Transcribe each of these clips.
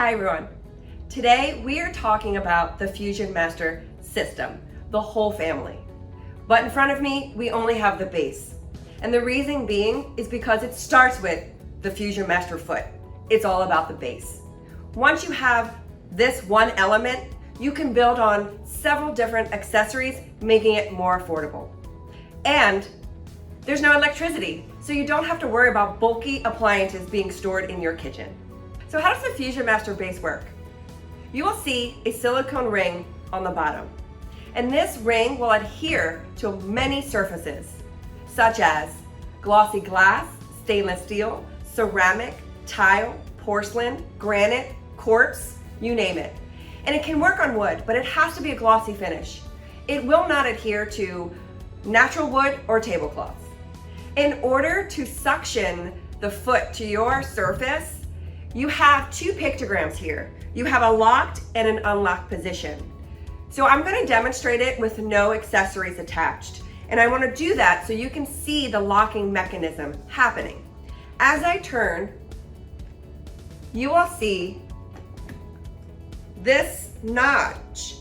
Hi everyone. Today we are talking about the FusionMaster system, the whole family. But in front of me, we only have the base. And the reason being is because it starts with the FusionMaster foot. It's all about the base. Once you have this one element, you can build on several different accessories, making it more affordable. And there's no electricity, so you don't have to worry about bulky appliances being stored in your kitchen. So how does the FusionMaster base work? You will see a silicone ring on the bottom. And this ring will adhere to many surfaces, such as glossy glass, stainless steel, ceramic, tile, porcelain, granite, quartz, you name it. And it can work on wood, but it has to be a glossy finish. It will not adhere to natural wood or tablecloths. In order to suction the foot to your surface, you have two pictograms here. You have a locked and an unlocked position. So I'm going to demonstrate it with no accessories attached. And I want to do that so you can see the locking mechanism happening. As I turn, you will see this notch.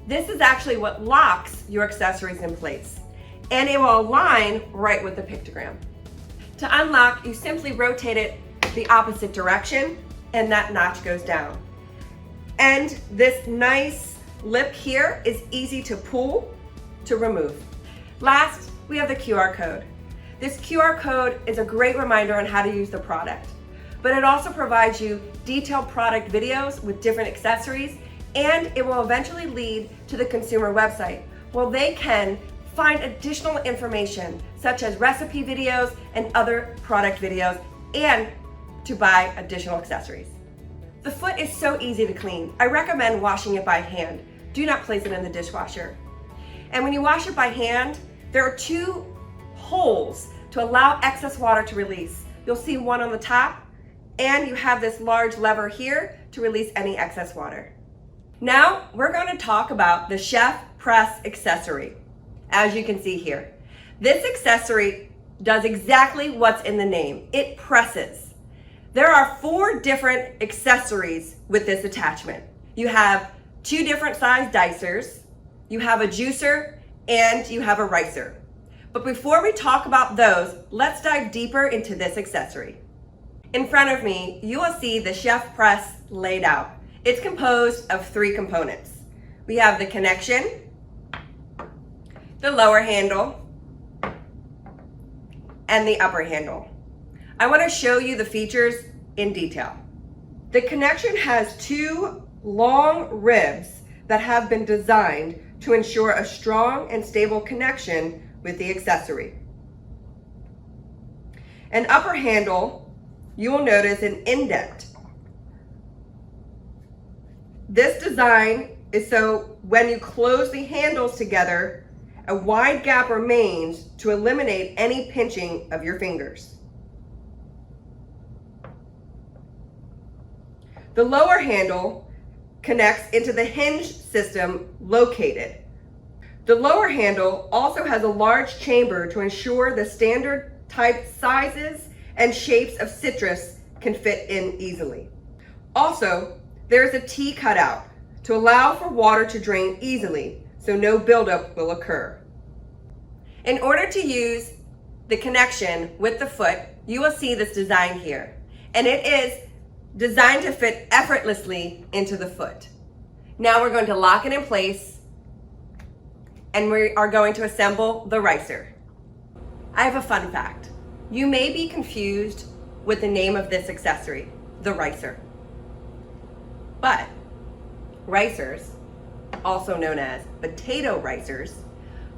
This is actually what locks your accessories in place. And it will align right with the pictogram. To unlock, you simply rotate it the opposite direction and that notch goes down. And this nice lip here is easy to pull to remove. Last, we have the QR code. This QR code is a great reminder on how to use the product, but it also provides you detailed product videos with different accessories, and it will eventually lead to the consumer website where they can find additional information such as recipe videos and other product videos, and to buy additional accessories. The foot is so easy to clean. I recommend washing it by hand. Do not place it in the dishwasher. And when you wash it by hand, there are two holes to allow excess water to release. You'll see one on the top, and you have this large lever here to release any excess water. Now we're going to talk about the Chef Press accessory. As you can see here, this accessory does exactly what's in the name. It presses. There are 4 different accessories with this attachment. You have 2 different size dicers, you have a juicer, and you have a ricer. But before we talk about those, let's dive deeper into this accessory. In front of me, you will see the Chef Press laid out. It's composed of 3 components. We have the connection, the lower handle, and the upper handle. I want to show you the features in detail. The connection has 2 long ribs that have been designed to ensure a strong and stable connection with the accessory. An upper handle, you will notice an indent. This design is so when you close the handles together, a wide gap remains to eliminate any pinching of your fingers. The lower handle connects into the hinge system located. The lower handle also has a large chamber to ensure the standard type sizes and shapes of citrus can fit in easily. Also, there is a T cutout to allow for water to drain easily so no buildup will occur. In order to use the connection with the foot, you will see this design here. And it is designed to fit effortlessly into the foot. Now we're going to lock it in place and we are going to assemble the ricer. I have a fun fact. You may be confused with the name of this accessory, the ricer. But ricers, also known as potato ricers,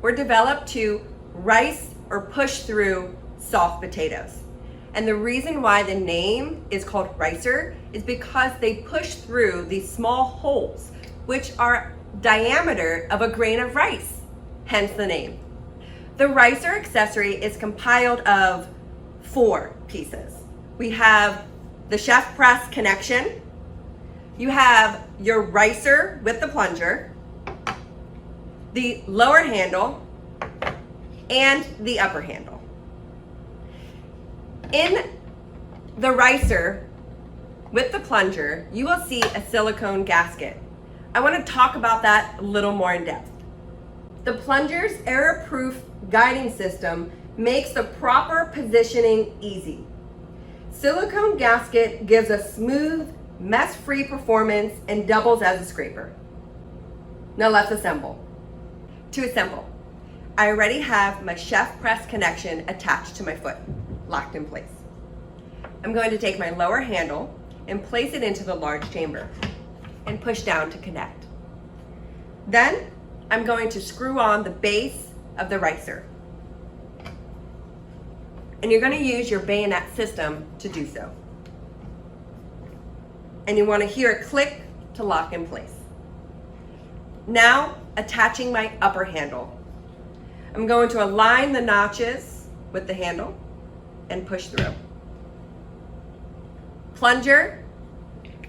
were developed to rice or push through soft potatoes. And the reason why the name is called ricer is because they push through these small holes, which are diameter of a grain of rice, hence the name. The ricer accessory is compiled of 4 pieces. We have the Chef Press connection, you have your ricer with the plunger, the lower handle, and the upper handle. In the ricer, With the plunger, you will see a silicone gasket. I want to talk about that a little more in depth. The plunger's error-proof guiding system makes the proper positioning easy. Silicone gasket gives a smooth, mess-free performance and doubles as a scraper. Now let's assemble. To assemble, I already have my chef press connection attached to my foot, locked in place. I'm going to take my lower handle and place it into the large chamber and push down to connect. Then I'm going to screw on the base of the ricer. And you're going to use your bayonet system to do so. And you want to hear a click to lock in place. Now, attaching my upper handle. I'm going to align the notches with the handle and push through. Plunger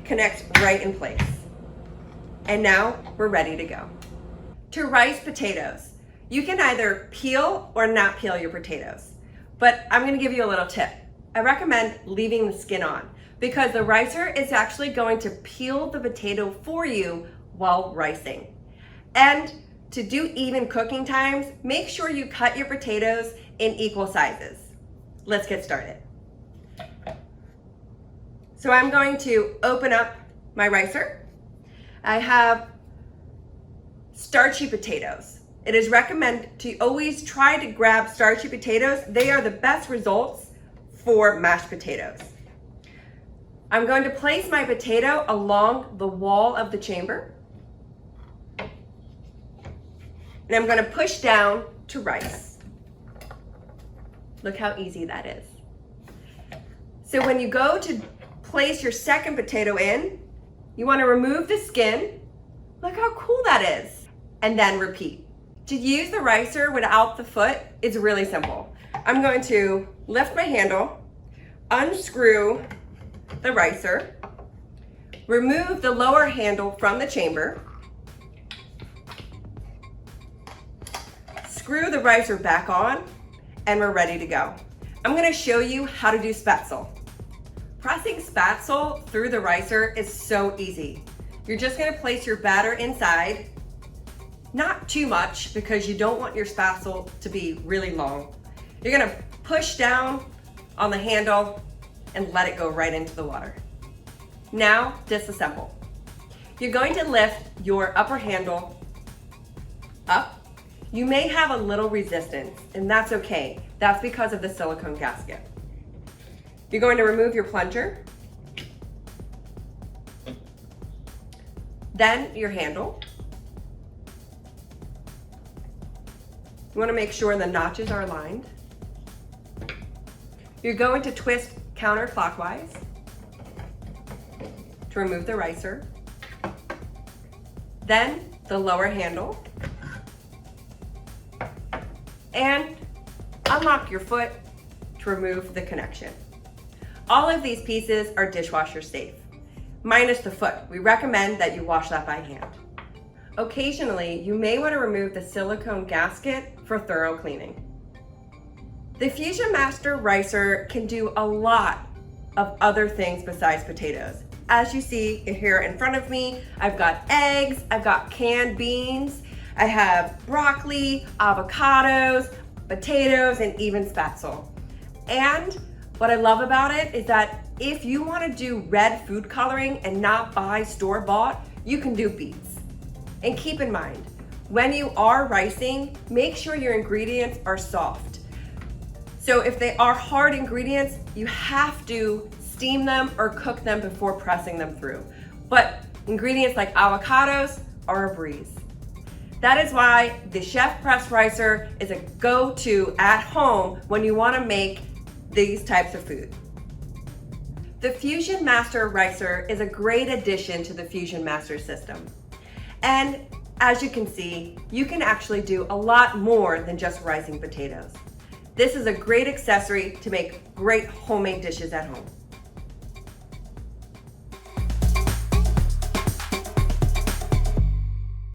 connects right in place. And now we're ready to go. To rice potatoes, you can either peel or not peel your potatoes. But I'm going to give you a little tip. I recommend leaving the skin on because the ricer is actually going to peel the potato for you while ricing. And to do even cooking times, make sure you cut your potatoes in equal sizes. Let's get started. So I'm going to open up my ricer. I have starchy potatoes. It is recommended to always try to grab starchy potatoes. They are the best results for mashed potatoes. I'm going to place my potato along the wall of the chamber. And I'm going to push down to rice. Look how easy that is. So when you go to place your second potato in, you want to remove the skin. Look how cool that is. And then repeat. To use the ricer without the foot is really simple. I'm going to lift my handle, unscrew the ricer, remove the lower handle from the chamber, screw the ricer back on, and we're ready to go. I'm going to show you how to do Spaetzle. Pressing Spaetzle through the ricer is so easy. You're just going to place your batter inside, not too much because you don't want your Spaetzle to be really long. You're going to push down on the handle and let it go right into the water. Now, disassemble. You're going to lift your upper handle up. You may have a little resistance, and that's okay. That's because of the silicone gasket. You're going to remove your plunger, then your handle. You want to make sure the notches are aligned. You're going to twist counterclockwise to remove the ricer. Then the lower handle. And unlock your foot to remove the connection. All of these pieces are dishwasher safe, minus the foot. We recommend that you wash that by hand. Occasionally, you may want to remove the silicone gasket for thorough cleaning. The FusionMaster ricer can do a lot of other things besides potatoes. As you see here in front of me, I've got eggs, I've got canned beans, I have broccoli, avocados, potatoes, and even Spaetzle. And what I love about it is that if you want to do red food coloring and not buy store-bought, you can do beets. And keep in mind, when you are ricing, make sure your ingredients are soft. So if they are hard ingredients, you have to steam them or cook them before pressing them through. But ingredients like avocados are a breeze. That is why the chef press ricer is a go-to at home when you want to make these types of food. The FusionMaster ricer is a great addition to the FusionMaster system. And as you can see, you can actually do a lot more than just ricing potatoes. This is a great accessory to make great homemade dishes at home.